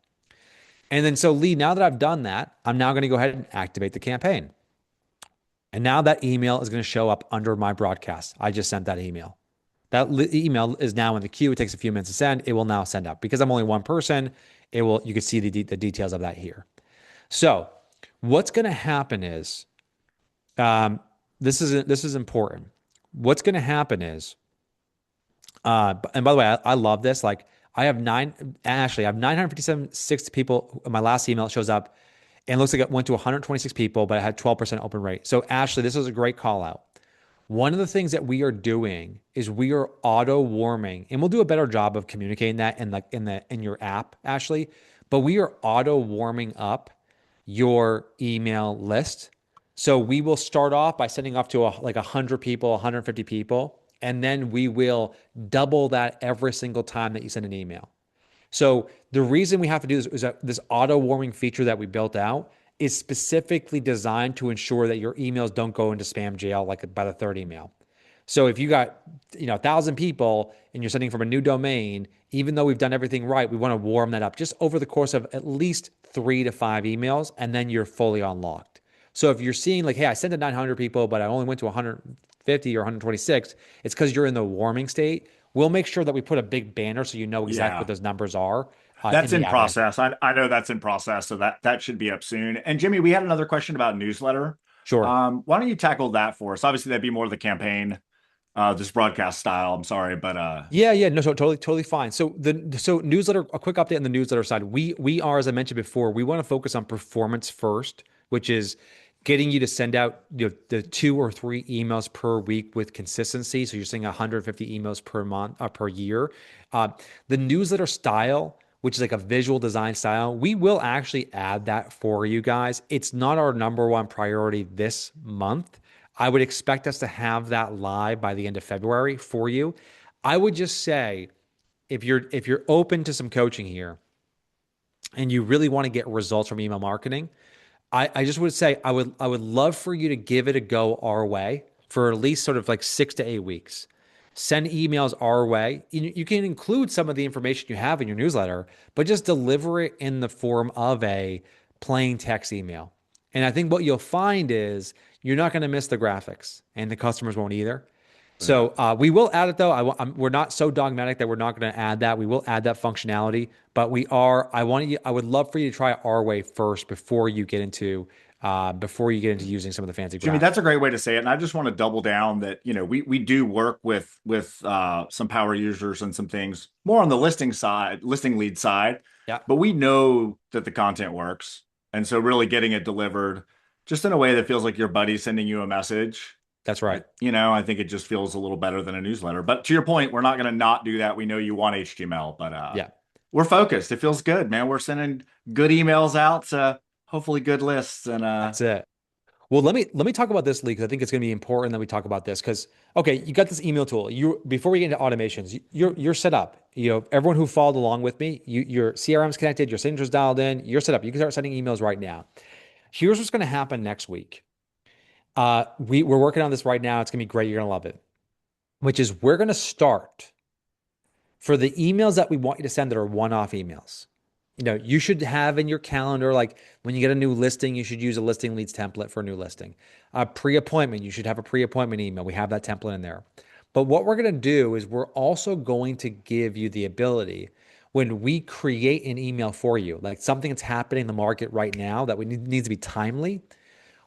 And then so Lee, now that I've done that, I'm now going to go ahead and activate the campaign. And now that email is going to show up under my broadcast. I just sent that email. That email is now in the queue. It takes a few minutes to send. It will now send out. Because I'm only one person, it will. You can see the details of that here. So what's going to happen is um, this is important. What's going to happen is, and by the way, I love this. Like I have I have 957 six people. My last email shows up, and it looks like it went to 126 people, but I had 12% open rate. So Ashley, this was a great call out. One of the things that we are doing is we are auto warming, and we'll do a better job of communicating that in your app, Ashley. But we are auto warming up your email list. So we will start off by sending off to like 100 people, 150 people, and then we will double that every single time that you send an email. So the reason we have to do this is that this auto warming feature that we built out is specifically designed to ensure that your emails don't go into spam jail like by the third email. So if you got, 1,000 people and you're sending from a new domain, even though we've done everything right, we want to warm that up just over the course of at least 3 to 5 emails, and then you're fully unlocked. So if you're seeing like, hey, I sent to 900 people, but I only went to 150 or 126, it's because you're in the warming state. We'll make sure that we put a big banner so you know exactly what Yeah. those numbers are in That's the in admin. process. I know that's in process, so that should be up soon. And Jimmy, we had another question about newsletter. Sure. Why don't you tackle that for us? Obviously, that'd be more of the campaign, this broadcast style. I'm sorry, but Yeah, yeah, no, so totally fine. So newsletter, a quick update on the newsletter side. We are, as I mentioned before, we want to focus on performance first, which is getting you to send out the 2 or 3 emails per week with consistency. So you're sending 150 emails per month, per year. Uh, the newsletter style, which is like a visual design style, we will actually add that for you guys. It's not our number one priority this month. I would expect us to have that live by the end of February for you. I would just say if you're open to some coaching here and you really want to get results from email marketing, I just would say I would love for you to give it a go our way for at least sort of like 6 to 8 weeks. Send emails our way. You can include some of the information you have in your newsletter, but just deliver it in the form of a plain text email. And I think what you'll find is you're not going to miss the graphics, and the customers won't either. yeah. So we will add it though. We're not so dogmatic that we're not going to add that. We will add that functionality, but we are. I want you. I would love for you to try it our way first before you get into using some of the fancy Jimmy, that's a graphics. great way to say it. And I just want to double down that, we do work with some power users and some things more on the listing side, listing lead side, Yeah, but we know that the content works. And so really getting it delivered just in a way that feels like your buddy sending you a message. that's right. I think it just feels a little better than a newsletter. But to your point, we're not going to not do that. We know you want HTML, but Yeah, we're focused. It feels good, man. We're sending good emails out to hopefully good lists and that's it. Well, let me talk about this, Lee, because I think it's going to be important that we talk about this. Because okay, you got this email tool. You before we get into automations, you're set up. Everyone who followed along with me, your CRM's connected, your signature's dialed in, you're set up. You can start sending emails right now. Here's what's going to happen next week. We're working on this right now. It's going to be great. You're going to love it. Which is we're going to start for the emails that we want you to send that are one-off emails. You should have in your calendar, like when you get a new listing, you should use a listing leads template for a new listing. A pre-appointment, you should have a pre-appointment email. We have that template in there. But what we're going to do is we're also going to give you the ability when we create an email for you, like something that's happening in the market right now that needs to be timely,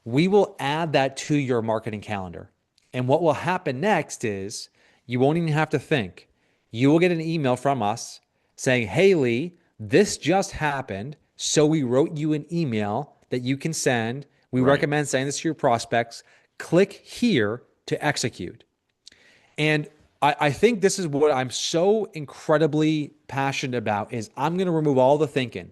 we will add that to your marketing calendar. And what will happen next is you won't even have to think. You will get an email from us saying, "Hey, Lee, this just happened. So we wrote you an email that you can send. We right. recommend sending this to your prospects. Click here to execute." And I think this is what I'm so incredibly passionate about is I'm going to remove all the thinking.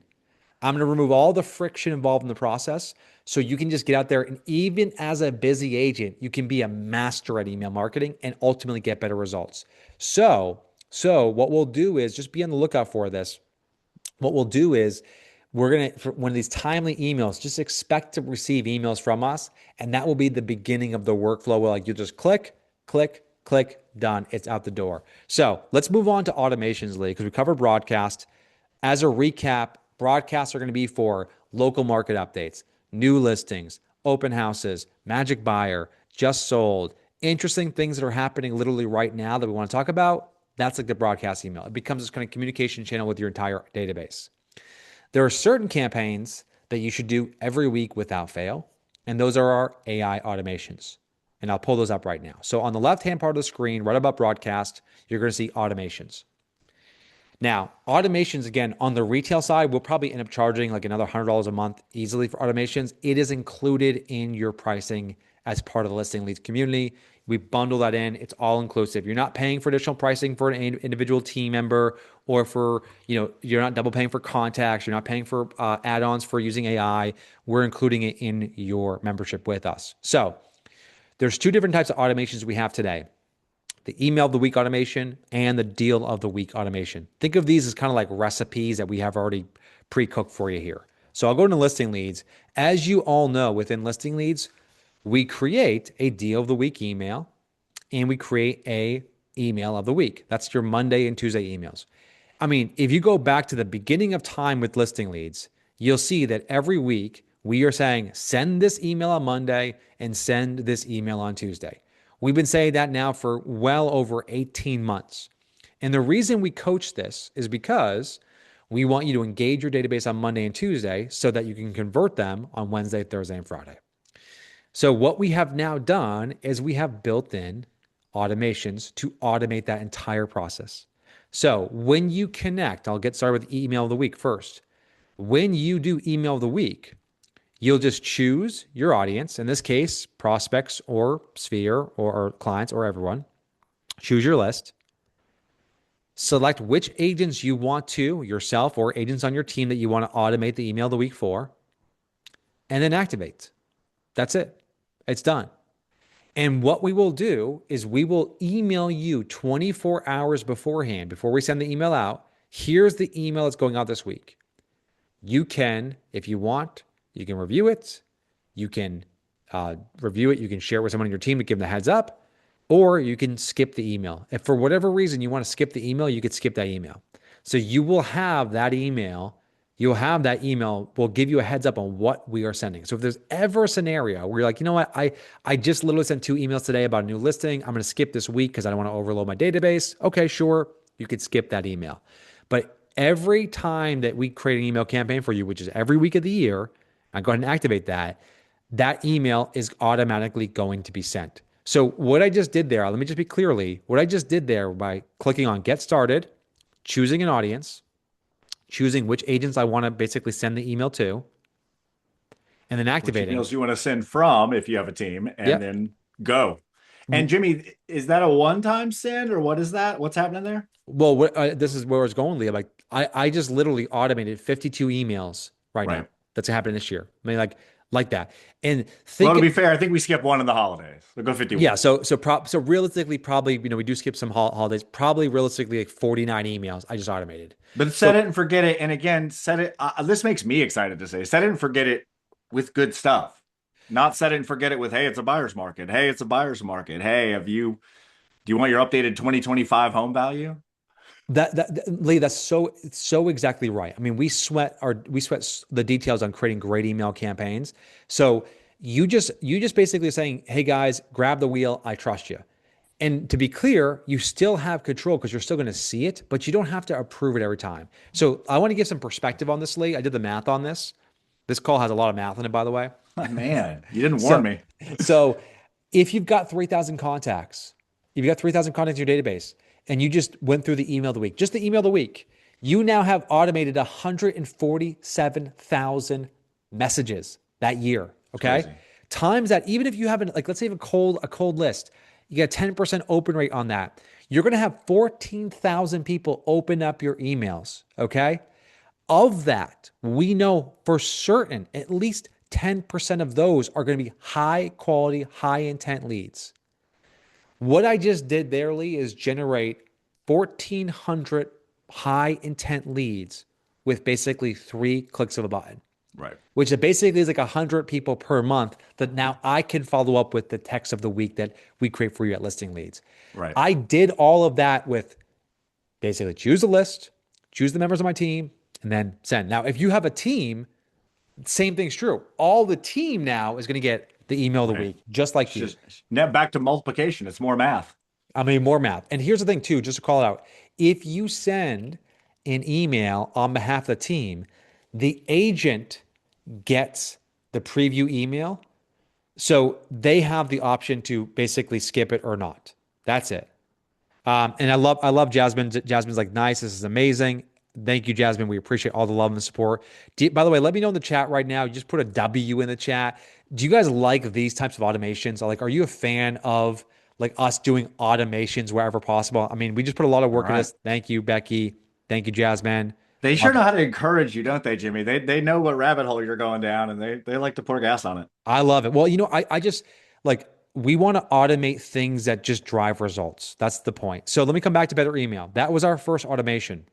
I'm going to remove all the friction involved in the process so you can just get out there and even as a busy agent, you can be a master at email marketing and ultimately get better results. So what we'll do is just be on the lookout for this. What we'll do is we're going to, for one of these timely emails, just expect to receive emails from us. And that will be the beginning of the workflow where like you just click, click, click, done. It's out the door. So let's move on to automations, Lee, because we covered broadcast. As a recap, broadcasts are going to be for local market updates, new listings, open houses, magic buyer, just sold, interesting things that are happening literally right now that we want to talk about. That's like the broadcast email. It becomes this kind of communication channel with your entire database. There are certain campaigns that you should do every week without fail, and those are our AI automations. And I'll pull those up right now. So on the left-hand part of the screen, right above broadcast, you're going to see automations. Now, automations, again, on the retail side, we'll probably end up charging like another $100 a month easily for automations. It is included in your pricing as part of the listing leads community. We bundle that in. It's all inclusive. You're not paying for additional pricing for an individual team member or for, you're not double paying for contacts. You're not paying for add-ons for using AI. We're including it in your membership with us. So there's two different types of automations we have today. the email of the week automation, and the deal of the week automation. Think of these as kind of like recipes that we have already pre-cooked for you here. So I'll go into listing leads. As you all know, within listing leads, we create a deal of the week email and we create a email of the week. That's your Monday and Tuesday emails. I mean, if you go back to the beginning of time with listing leads, you'll see that every week we are saying, send this email on Monday and send this email on Tuesday. We've been saying that now for well over 18 months. And the reason we coach this is because we want you to engage your database on Monday and Tuesday so that you can convert them on Wednesday, Thursday, and Friday. So what we have now done is we have built in automations to automate that entire process. So when you connect, I'll get started with email of the week first. When you do email of the week, you'll just choose your audience, in this case, prospects or sphere or clients or everyone. Choose your list. Select which agents you want to, yourself or agents on your team that you want to automate the email of the week for, and then activate. That's it. It's done. And what we will do is we will email you 24 hours beforehand, before we send the email out. Here's the email that's going out this week. You can, if you want, you can review it. You can review it. You can share it with someone on your team to give them the heads up, or you can skip the email. If for whatever reason you want to skip the email, you could skip that email. So you will have that email. You'll have that email will give you a heads up on what we are sending. So if there's ever a scenario where you're like, you know what, I just literally sent 2 emails today about a new listing. I'm going to skip this week because I don't want to overload my database. Okay, sure. You could skip that email. But every time that we create an email campaign for you, which is every week of the year, I go ahead and activate that. That email is automatically going to be sent. So what I just did there, let me just be clearly, what I just did there by clicking on Get Started, choosing an audience, choosing which agents I want to basically send the email to, and then Which activating. emails you want to send from if you have a team, and Yep. then go. And Jimmy, is that a one-time send or what is that? What's happening there? Well, this is where it's going, Leah. Like I just literally automated 52 emails right now. Right. That's happening this year. I mean, like that. And Well, think to be fair, I think we skipped one in the holidays. So go Yeah, 51. so realistically, probably we do skip some holidays. Probably realistically, like 49 emails I just automated. But set So it and forget it. And again, set it. This makes me excited to say, set it and forget it with good stuff. Not set it and forget it with, hey, it's a buyer's market. Hey, it's a buyer's market. Hey, do you want your updated 2025 home value? Lee, that's so exactly right. I mean, we sweat the details on creating great email campaigns. So you just basically saying, hey guys, grab the wheel. I trust you. And to be clear, you still have control because you're still going to see it, but you don't have to approve it every time. So I want to give some perspective on this, Lee. I did the math on this. This call has a lot of math in it, by the way. Man, you didn't warn So, me. so if you've got 3,000 contacts, if you've got 3,000 contacts in your database, and you just went through the email of the week, just the email of the week, you now have automated 147,000 messages that year. It's Okay. crazy. Times that, even if you haven't, like, let's say you have a cold list, you get a 10% open rate on that. You're going to have 14,000 people open up your emails. Okay. Of that, we know for certain at least 10% of those are going to be high quality, high intent leads. What I just did there, Lee, is generate 1,400 high intent leads with basically 3 clicks of a button, Right. which basically is like 100 people per month that now I can follow up with the text of the week that we create for you at Listing Leads. Right. I did all of that with basically choose a list, choose the members of my team, and then send. Now, if you have a team, same thing's true. All the team now is going to get the email of the Right. week, just like It's you. just now back to multiplication. It's more math. I mean, more math. And here's the thing, too, just to call it out. If you send an email on behalf of the team, the agent gets the preview email. So they have the option to basically skip it or not. That's it. And I love Jasmine. Jasmine's like, nice. This is amazing. Thank you, Jasmine. We appreciate all the love and the support. By the way, let me know in the chat right now. You just put a W in the chat. Do you guys like these types of automations? Like, are you a fan of like us doing automations wherever possible? I mean, we just put a lot of All work in right. this. Thank you, Becky. Thank you, Jasmine. They sure Love know it. how to encourage you, don't they, Jimmy? They know what rabbit hole you're going down, and they like to pour gas on it. I love it. Well, I just like we want to automate things that just drive results. That's the point. So let me come back to better email. That was our first automation.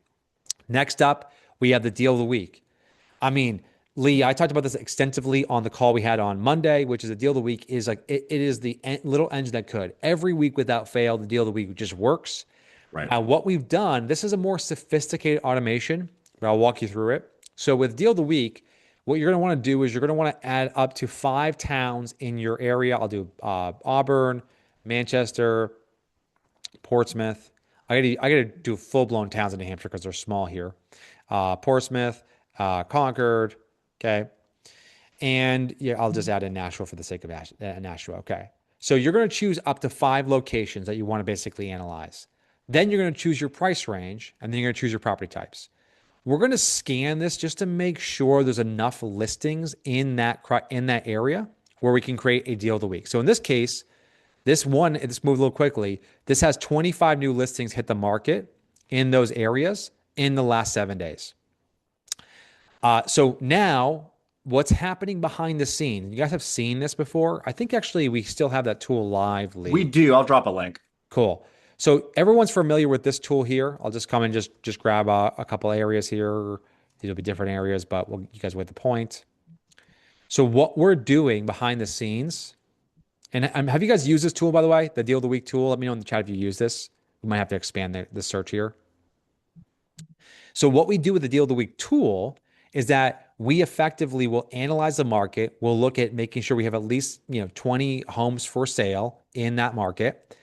Next up, we have the deal of the week. I mean, Lee, I talked about this extensively on the call we had on Monday, which is the deal of the week is like it is the little engine that could. Every week without fail, the deal of the week just works. Right. Now, what we've done, this is a more sophisticated automation, but I'll walk you through it. So with deal of the week, what you're going to want to do is you're going to want to add up to 5 towns in your area. I'll do Auburn, Manchester, Portsmouth. I gotta do full blown towns in New Hampshire because they're small here. Portsmouth, Concord, okay, and yeah, I'll just add in Nashville for the sake of Nashville. Okay, so you're going to choose up to 5 locations that you want to basically analyze. Then you're going to choose your price range, and then you're going to choose your property types. We're going to scan this just to make sure there's enough listings in that area where we can create a deal of the week. So in this case, let's move a little quickly. This has 25 new listings hit the market in those areas in the last 7 days. So now what's happening behind the scene? You guys have seen this before. I think actually we still have that tool live, We Lee. do. I'll drop a link. Cool. So everyone's familiar with this tool here. I'll just come and just grab a couple areas here. These will be different areas, but you guys will get the point. So what we're doing behind the scenes, and have you guys used this tool, by the way, the Deal of the Week tool? Let me know in the chat if you use this. We might have to expand the search here. So what we do with the Deal of the Week tool is that we effectively will analyze the market. We'll look at making sure we have at least 20 homes for sale in that market.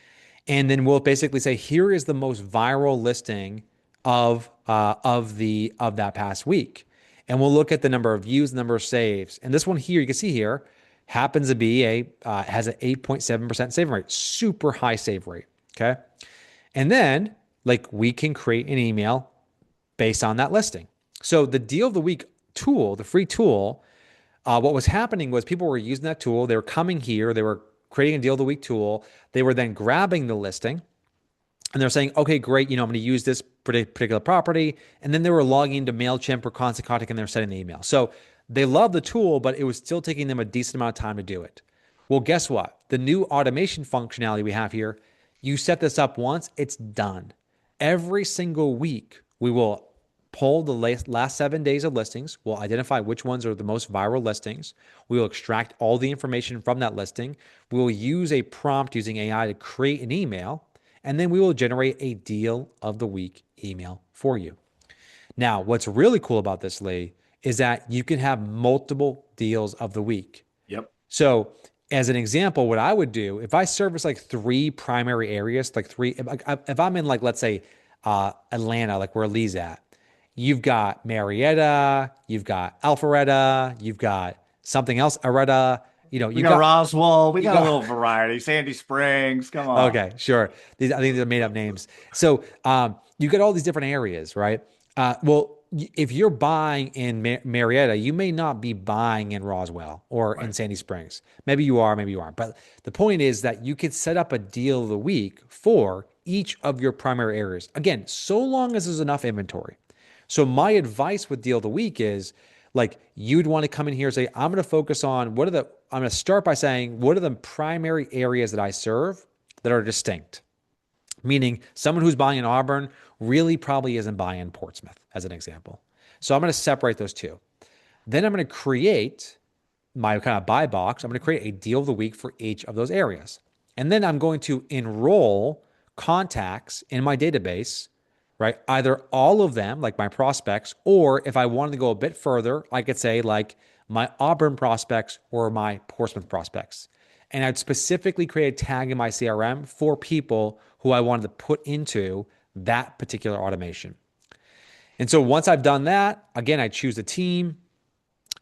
And then we'll basically say, here is the most viral listing of that past week. And we'll look at the number of views, the number of saves. And this one here, you can see here, happens to be has an 8.7% save rate, super high save rate. Okay. And then like we can create an email based on that listing. So the deal of the week tool, the free tool, what was happening was people were using that tool. They were coming here. They were creating a deal of the week tool. They were then grabbing the listing and they're saying, okay, great. I'm going to use this particular property. And then they were logging into MailChimp or Constant Contact and they're sending the email. So they loved the tool, but it was still taking them a decent amount of time to do it. Well, guess what? The new automation functionality we have here, you set this up once, it's done. Every single week, we will pull the last 7 days of listings. We'll identify which ones are the most viral listings. We will extract all the information from that listing. We will use a prompt using AI to create an email, and then we will generate a deal of the week email for you. Now, what's really cool about this, Lee, is that you can have multiple deals of the week. Yep. So as an example, what I would do if I service like 3 primary areas, like if I'm in like, let's say Atlanta, like where Lee's at, you've got Marietta, you've got Alpharetta, you've got something else, Aretta, We you got got, Roswell. We you got a got, little variety. Sandy Springs. Come on. okay, sure. I think they're made up names. So you got all these different areas, right? Well, if you're buying in Marietta, you may not be buying in Roswell or in Right. Sandy Springs. Maybe you are, maybe you aren't. But the point is that you could set up a deal of the week for each of your primary areas. Again, so long as there's enough inventory. So my advice with deal of the week is like you'd want to come in here and say, I'm going to focus on I'm going to start by saying, what are the primary areas that I serve that are distinct? Meaning someone who's buying in Auburn really probably isn't buying in Portsmouth, as an example. So I'm going to separate those two. Then I'm going to create my kind of buy box. I'm going to create a deal of the week for each of those areas. And then I'm going to enroll contacts in my database, right? Either all of them, like my prospects, or if I wanted to go a bit further, I could say like my Auburn prospects or my Portsmouth prospects. And I'd specifically create a tag in my CRM for people who I wanted to put into that particular automation. And so once I've done that, again, I choose a team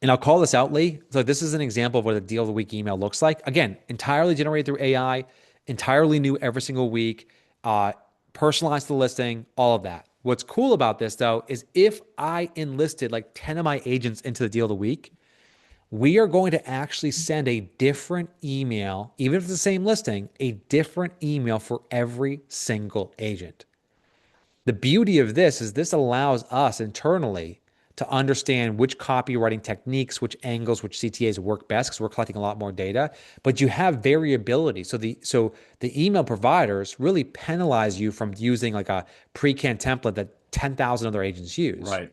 and I'll call this out, Lee. So this is an example of what a deal of the week email looks like. Again, entirely generated through AI, entirely new every single week, personalized the listing, all of that. What's cool about this though, is if I enlisted like 10 of my agents into the deal of the week, we are going to actually send a different email, even if it's the same listing, a different email for every single agent. The beauty of this is this allows us internally to understand which copywriting techniques, which angles, which CTAs work best because we're collecting a lot more data. But you have variability. So the email providers really penalize you from using like a pre-canned template that 10,000 other agents use. Right.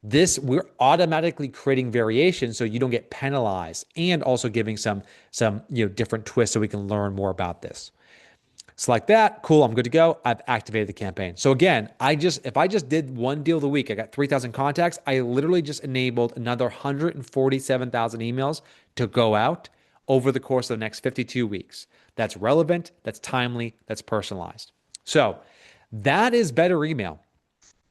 This we're automatically creating variation so you don't get penalized and also giving some different twists so we can learn more about this. Select that. Cool. I'm good to go. I've activated the campaign. So again, if I just did one deal of the week, I got 3,000 contacts. I literally just enabled another 147,000 emails to go out over the course of the next 52 weeks. That's relevant. That's timely. That's personalized. So that is better email.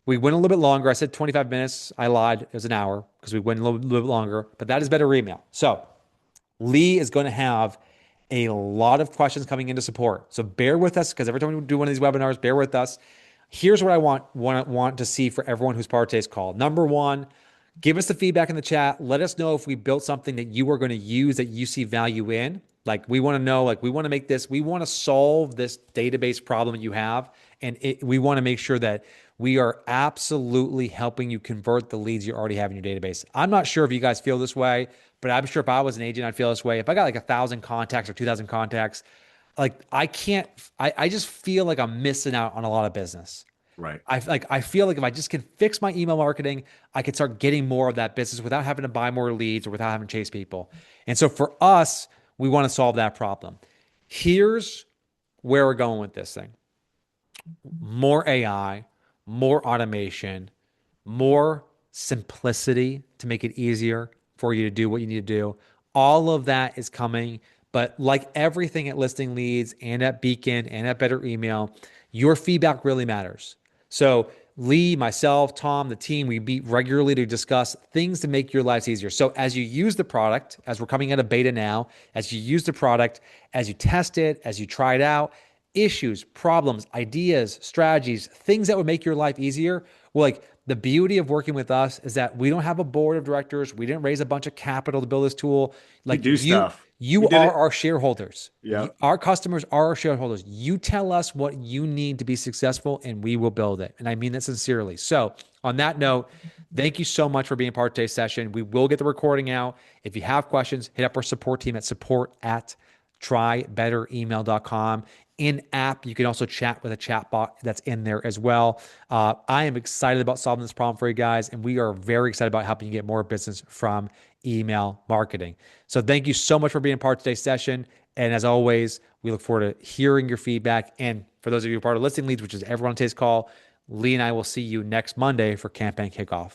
We went a little bit longer. I said 25 minutes. I lied. It was an hour because we went a little bit longer, but that is better email. So Lee is going to have a lot of questions coming into support. So bear with us because every time we do one of these webinars, bear with us. Here's what I want to see for everyone who's part of today's call. Number one, give us the feedback in the chat. Let us know if we built something that you are going to use that you see value in. Like we want to know, like we want to make this, we want to solve this database problem that you have. And we want to make sure that we are absolutely helping you convert the leads you already have in your database. I'm not sure if you guys feel this way, but I'm sure if I was an agent, I'd feel this way. If I got like 1,000 contacts or 2,000 contacts, like I can't, I just feel like I'm missing out on a lot of business. Right. I feel like if I just can fix my email marketing, I could start getting more of that business without having to buy more leads or without having to chase people. And so for us, we want to solve that problem. Here's where we're going with this thing. More AI, more automation, more simplicity to make it easier for you to do what you need to do. All of that is coming. But like everything at Listing Leads and at Beacon and at Better Email, your feedback really matters. So Lee, myself, Tom, the team, we meet regularly to discuss things to make your lives easier. So as you use the product, as we're coming out of beta now, as you use the product, as you test it, as you try it out, issues, problems, ideas, strategies, things that would make your life easier. Well, like the beauty of working with us is that we don't have a board of directors. We didn't raise a bunch of capital to build this tool. We Like do stuff. We you did are it. our shareholders. Yeah. Our customers are our shareholders. You tell us what you need to be successful and we will build it. And I mean that sincerely. So on that note, thank you so much for being part of today's session. We will get the recording out. If you have questions, hit up our support team at support@trybetteremail.com. In app, you can also chat with a chat bot that's in there as well. I am excited about solving this problem for you guys, and we are very excited about helping you get more business from email marketing. So thank you so much for being a part of today's session. And as always, we look forward to hearing your feedback. And for those of you who are part of Listing Leads, which is everyone on today's call, Lee and I will see you next Monday for campaign kickoff.